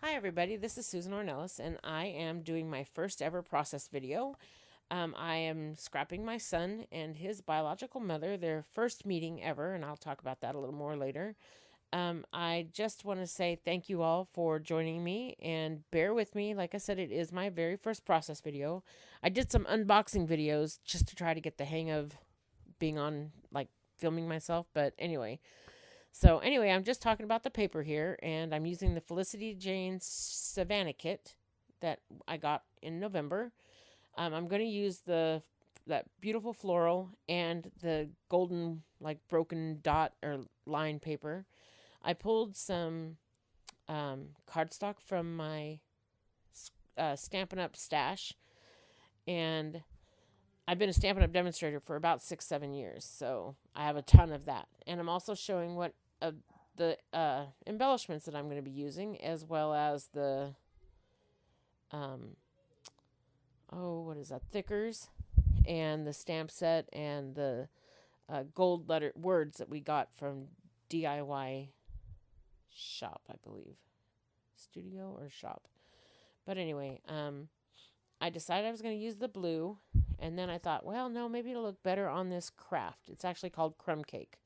Hi everybody, this is Susan Ornelas and I am doing my first ever process video. I am scrapping my son and his biological mother, their first meeting ever, and I'll talk about that a little more later. I just want to say thank you all for joining me and bear with me. Like I said, it is my very first process video. I did some unboxing videos just to try to get the hang of being on, like, filming myself, but anyway, I'm just talking about the paper here, and I'm using the Felicity Jane Savannah kit that I got in November. I'm going to use that beautiful floral and the golden, like, broken dot or line paper. I pulled some cardstock from my Stampin' Up! Stash, and I've been a Stampin' Up! Demonstrator for about 6-7 years, so I have a ton of that. And I'm also showing what the embellishments that I'm going to be using, as well as the what is that, thickers, and the stamp set, and the gold letter words that we got from DIY shop, I believe, studio or shop. But anyway, I decided I was going to use the blue, and then I thought, well, no, maybe it'll look better on this craft. It's actually called crumb cake.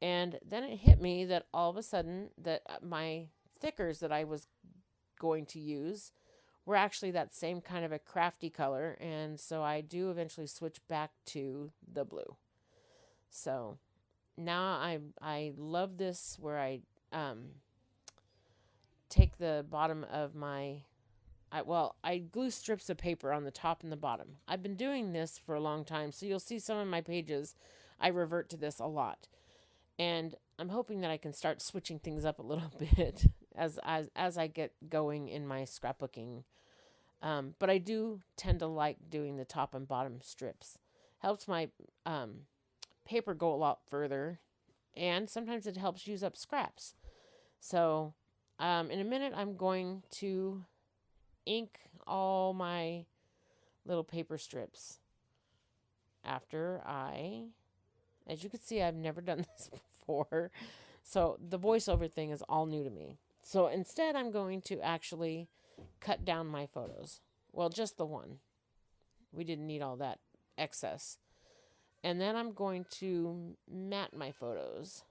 And then it hit me that all of a sudden that my thickers that I was going to use were actually that same kind of a crafty color, and so I do eventually switch back to the blue. So now I love this, where I take the bottom of my I glue strips of paper on the top and the bottom. I've been doing this for a long time, so you'll see some of my pages I revert to this a lot. And I'm hoping that I can start switching things up a little bit as I get going in my scrapbooking. But I do tend to like doing the top and bottom strips. Helps my paper go a lot further, and sometimes it helps use up scraps. So in a minute, I'm going to ink all my little paper strips after as you can see, I've never done this before. So the voiceover thing is all new to me. So instead, I'm going to actually cut down my photos. Well, just the one. We didn't need all that excess. And then I'm going to mat my photos,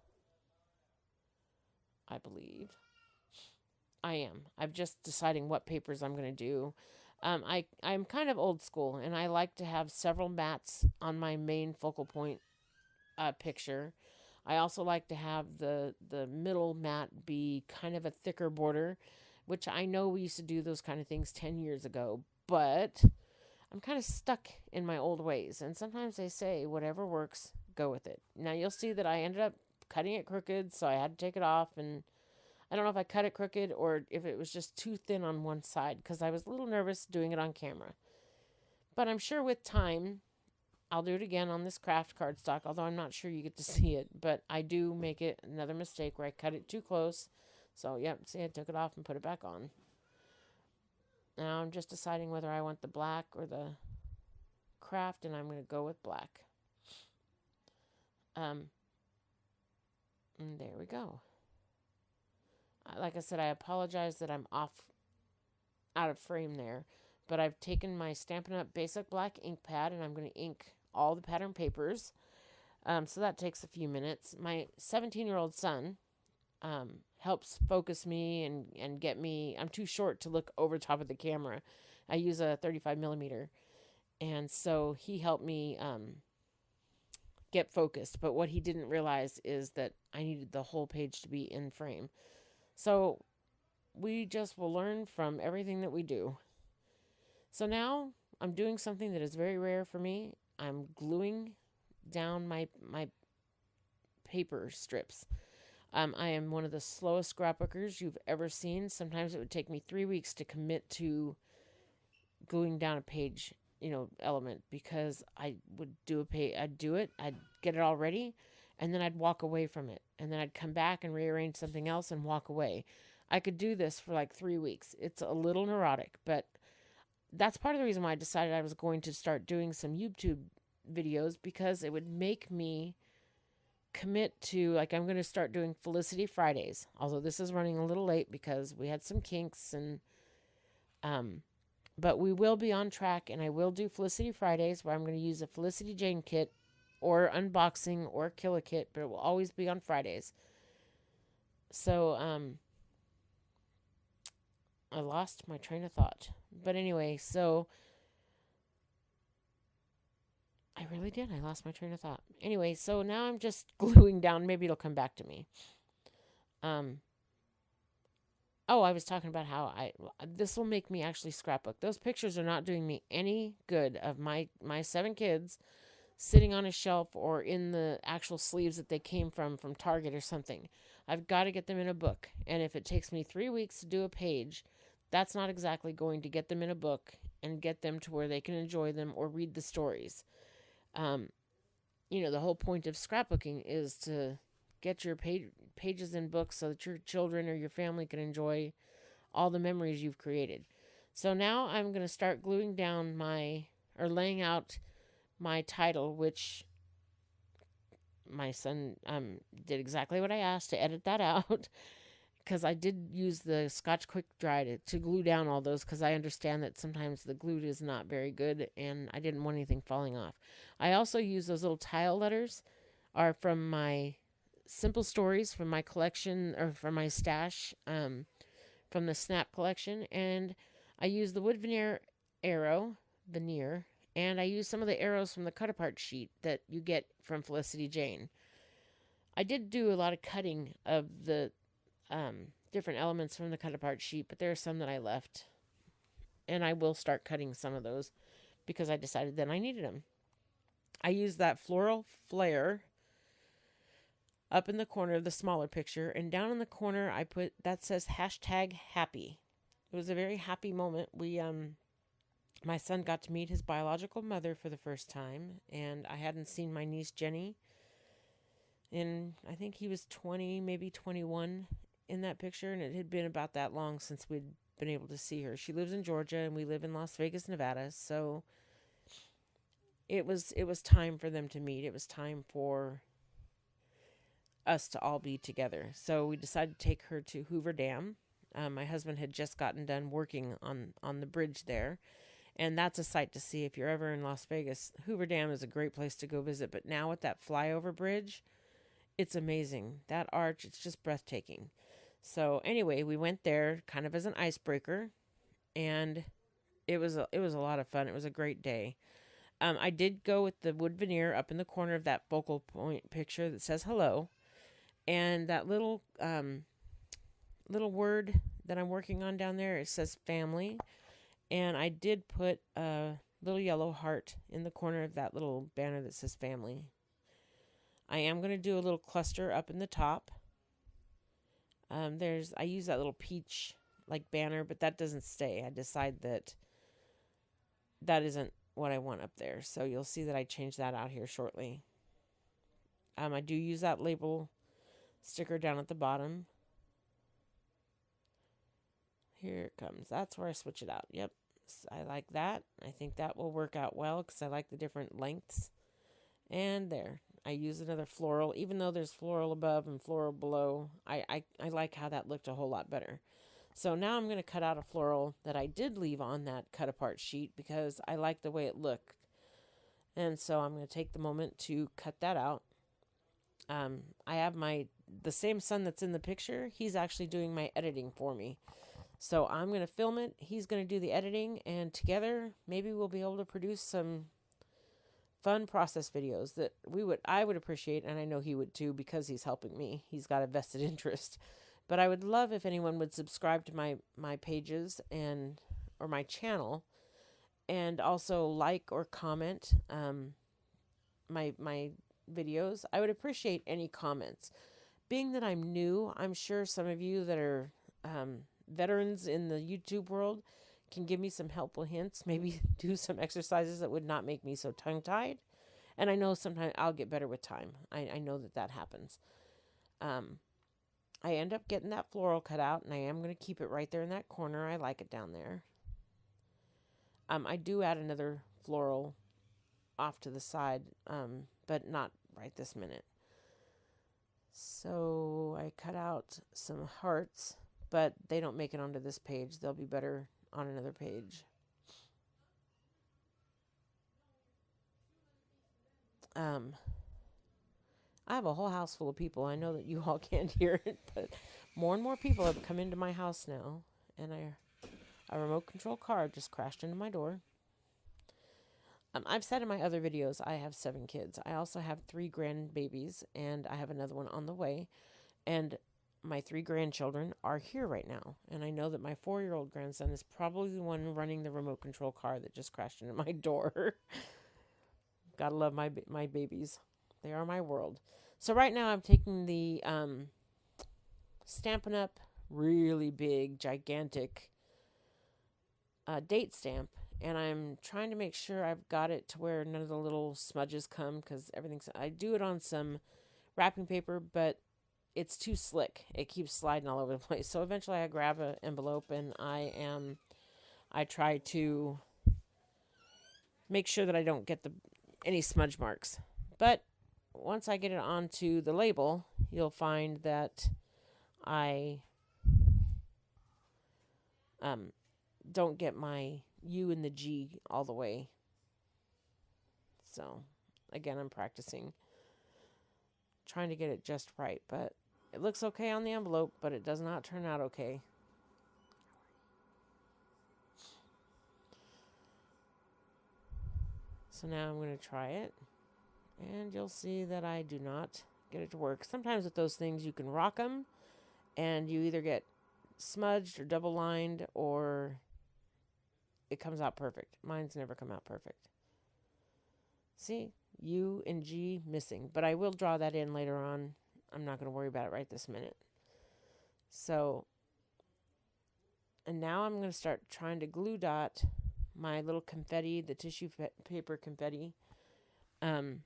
I believe. I am. I'm just deciding what papers I'm going to do. I'm kind of old school, and I like to have several mats on my main focal point picture. I also like to have the middle mat be kind of a thicker border, which I know we used to do those kind of things 10 years ago, but I'm kind of stuck in my old ways, and sometimes they say whatever works, go with it. Now you'll see that I ended up cutting it crooked, so I had to take it off, and I don't know if I cut it crooked or if it was just too thin on one side, because I was a little nervous doing it on camera. But I'm sure with time I'll do it again on this craft cardstock, although I'm not sure you get to see it. But I do make it another mistake where I cut it too close. So, yep, see, I took it off and put it back on. Now I'm just deciding whether I want the black or the craft, and I'm going to go with black. And there we go. Like I said, I apologize that I'm out of frame there. But I've taken my Stampin' Up! Basic Black ink pad, and I'm going to ink all the pattern papers. So that takes a few minutes. My 17-year-old son helps focus me and get me. I'm too short to look over top of the camera. I use a 35 millimeter. And so he helped me get focused. But what he didn't realize is that I needed the whole page to be in frame. So we just will learn from everything that we do. So now I'm doing something that is very rare for me. I'm gluing down my paper strips. I am one of the slowest scrapbookers you've ever seen. Sometimes it would take me 3 weeks to commit to gluing down a page, element, because I would do a page. I'd do it. I'd get it all ready, and then I'd walk away from it, and then I'd come back and rearrange something else and walk away. I could do this for like 3 weeks. It's a little neurotic, but that's part of the reason why I decided I was going to start doing some YouTube videos, because it would make me commit to, like, I'm going to start doing Felicity Fridays. Although this is running a little late because we had some kinks and um but we will be on track, and I will do Felicity Fridays where I'm going to use a Felicity Jane kit or unboxing or kill a kit, but it will always be on Fridays. So I lost my train of thought. But anyway, so I really did. I lost my train of thought. Anyway, so now I'm just gluing down. Maybe it'll come back to me. Oh, I was talking about how this will make me actually scrapbook. Those pictures are not doing me any good of my 7 kids sitting on a shelf or in the actual sleeves that they came from Target or something. I've got to get them in a book. And if it takes me 3 weeks to do a page, that's not exactly going to get them in a book and get them to where they can enjoy them or read the stories. The whole point of scrapbooking is to get your pages in books so that your children or your family can enjoy all the memories you've created. So now I'm going to start gluing down laying out my title, which my son did exactly what I asked to edit that out, because I did use the Scotch Quick Dry to glue down all those, because I understand that sometimes the glue is not very good and I didn't want anything falling off. I also use those little tile letters are from my simple stories from my collection, or from my stash, from the Snap collection, and I use the wood veneer, and I use some of the arrows from the cut apart sheet that you get from Felicity Jane. I did do a lot of cutting of the different elements from the cut apart sheet, but there are some that I left, and I will start cutting some of those because I decided that I needed them. I used that floral flare up in the corner of the smaller picture, and down in the corner I put that says #happy. It was a very happy moment. My son got to meet his biological mother for the first time, and I hadn't seen my niece Jenny in, I think he was 20, maybe 21 in that picture, and it had been about that long since we'd been able to see her. She lives in Georgia and we live in Las Vegas, Nevada, so it was time for them to meet. It was time for us to all be together. So we decided to take her to Hoover Dam. My husband had just gotten done working on the bridge there, and that's a sight to see if you're ever in Las Vegas. Hoover Dam is a great place to go visit, but now with that flyover bridge, it's amazing. That arch, it's just breathtaking. So anyway, we went there kind of as an icebreaker, and it was a lot of fun. It was a great day. I did go with the wood veneer up in the corner of that focal point picture that says hello, and that little word that I'm working on down there, it says family, and I did put a little yellow heart in the corner of that little banner that says family. I am going to do a little cluster up in the top. I use that little peach like banner, but that doesn't stay. I decide that isn't what I want up there. So you'll see that I change that out here shortly. I do use that label sticker down at the bottom. Here it comes. That's where I switch it out. Yep. I like that. I think that will work out well because I like the different lengths. And there. I use another floral. Even though there's floral above and floral below, I like how that looked a whole lot better. So now I'm going to cut out a floral that I did leave on that cut apart sheet because I like the way it looked. And so I'm going to take the moment to cut that out. I have the same son that's in the picture. He's actually doing my editing for me. So I'm going to film it. He's going to do the editing, and together maybe we'll be able to produce some fun process videos that I would appreciate, and I know he would too because he's helping me. He's got a vested interest. But I would love if anyone would subscribe to my pages or my channel, and also like or comment my videos. I would appreciate any comments. Being that I'm new, I'm sure some of you that are veterans in the YouTube world can give me some helpful hints, maybe do some exercises that would not make me so tongue-tied. And I know sometimes I'll get better with time. I know that happens. I end up getting that floral cut out, and I am going to keep it right there in that corner. I like it down there. I do add another floral off to the side, but not right this minute. So I cut out some hearts, but they don't make it onto this page. They'll be better on another page. I have a whole house full of people. I know that you all can't hear it, but more and more people have come into my house now, and a remote control car just crashed into my door. I've said in my other videos I have 7 kids. I also have 3 grandbabies, and I have another one on the way. And my 3 grandchildren are here right now. And I know that my 4-year-old grandson is probably the one running the remote control car that just crashed into my door. Gotta love my babies. They are my world. So right now I'm taking the Stampin' Up! Really big, gigantic date stamp. And I'm trying to make sure I've got it to where none of the little smudges come, because I do it on some wrapping paper, but it's too slick. It keeps sliding all over the place. So eventually I grab an envelope and I try to make sure that I don't get any smudge marks. But once I get it onto the label, you'll find that I don't get my U and the G all the way. So, again, I'm practicing, trying to get it just right. But it looks okay on the envelope, but it does not turn out okay. So now I'm going to try it, and you'll see that I do not get it to work. Sometimes with those things, you can rock them, and you either get smudged or double lined, or it comes out perfect. Mine's never come out perfect. See, U and G missing, but I will draw that in later on. I'm not going to worry about it right this minute. So, and now I'm going to start trying to glue dot my little confetti, the tissue paper confetti. And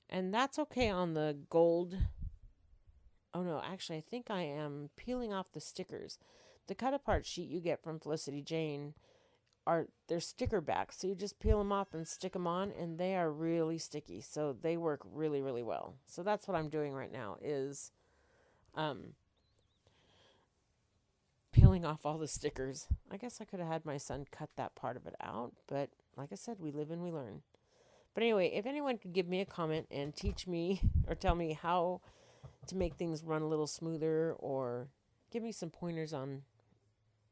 that's okay on the gold. Oh no, actually I think I am peeling off the stickers. The cut apart sheet you get from Felicity Jane they're sticker backs, so you just peel them off and stick them on, and they are really sticky, so they work really, really well. So that's what I'm doing right now, is peeling off all the stickers. I guess I could have had my son cut that part of it out, but like I said, we live and we learn. But anyway, if anyone could give me a comment and teach me or tell me how to make things run a little smoother, or give me some pointers on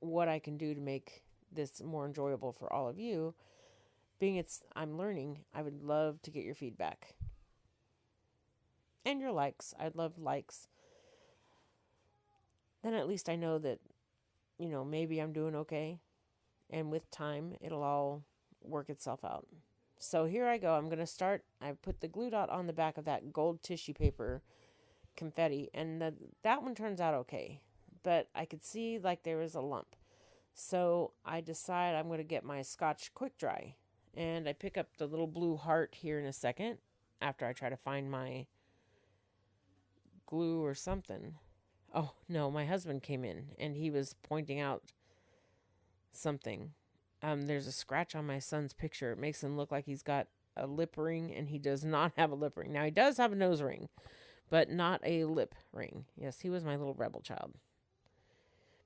what I can do to make this more enjoyable for all of you, I'm learning, I would love to get your feedback and your likes. I'd love likes. Then at least I know that, maybe I'm doing okay, and with time it'll all work itself out. So here I go. I'm going to start. I put the glue dot on the back of that gold tissue paper confetti, and that one turns out okay, but I could see like there was a lump. So I decide I'm going to get my Scotch Quick Dry, and I pick up the little blue heart here in a second after I try to find my glue or something. Oh no, my husband came in and he was pointing out something. There's a scratch on my son's picture. It makes him look like he's got a lip ring, and he does not have a lip ring. Now he does have a nose ring, but not a lip ring. Yes, he was my little rebel child.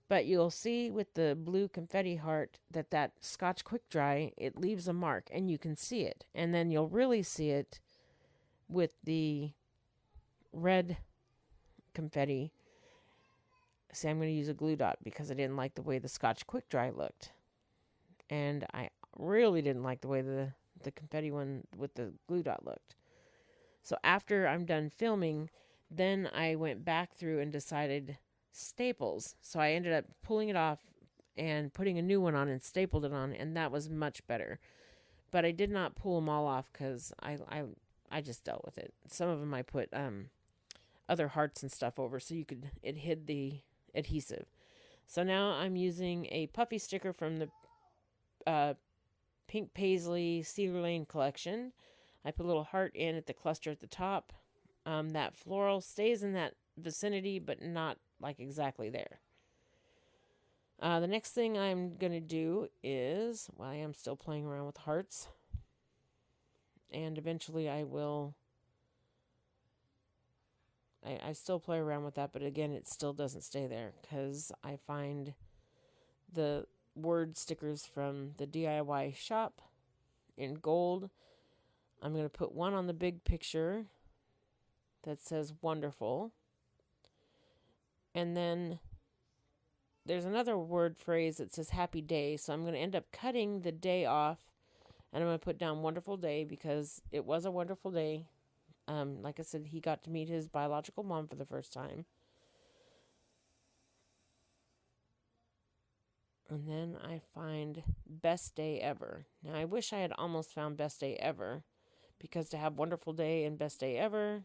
But you'll see with the blue confetti heart that Scotch Quick Dry, it leaves a mark, and you can see it. And then you'll really see it with the red confetti. See, I'm going to use a glue dot because I didn't like the way the Scotch Quick Dry looked. And I really didn't like the way the confetti one with the glue dot looked. So after I'm done filming, then I went back through and decided staples. So I ended up pulling it off and putting a new one on and stapled it on, and that was much better. But I did not pull them all off because I just dealt with it. Some of them I put other hearts and stuff over so it hid the adhesive. So now I'm using a puffy sticker from the Pink Paisley Cedar Lane collection. I put a little heart in at the cluster at the top. That floral stays in that vicinity, but not like exactly there. The next thing I'm going to do is, I am still playing around with hearts, and eventually I will I still play around with that, but again, it still doesn't stay there because I find the word stickers from the DIY shop in gold. I'm going to put one on the big picture that says wonderful. And then there's another word phrase that says happy day. So I'm going to end up cutting the day off, and I'm going to put down wonderful day because it was a wonderful day. Like I said, he got to meet his biological mom for the first time. And then I find best day ever. Now, I wish I had almost found best day ever, because to have wonderful day and best day ever,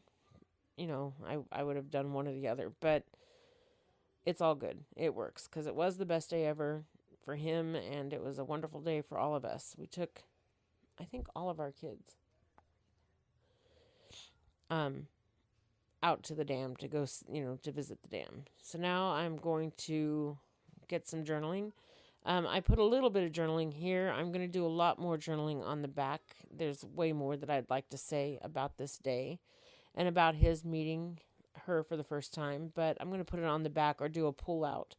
I would have done one or the other. But it's all good. It works because it was the best day ever for him, and it was a wonderful day for all of us. We took, I think, all of our kids out to the dam to go, to visit the dam. So now I'm going to get some journaling. I put a little bit of journaling here. I'm going to do a lot more journaling on the back. There's way more that I'd like to say about this day and about his meeting her for the first time, but I'm going to put it on the back or do a pull out,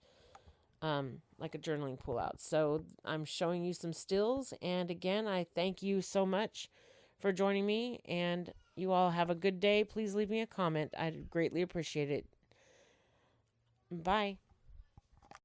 like a journaling pull out. So I'm showing you some stills. And again, I thank you so much for joining me, and you all have a good day. Please leave me a comment. I'd greatly appreciate it. Bye.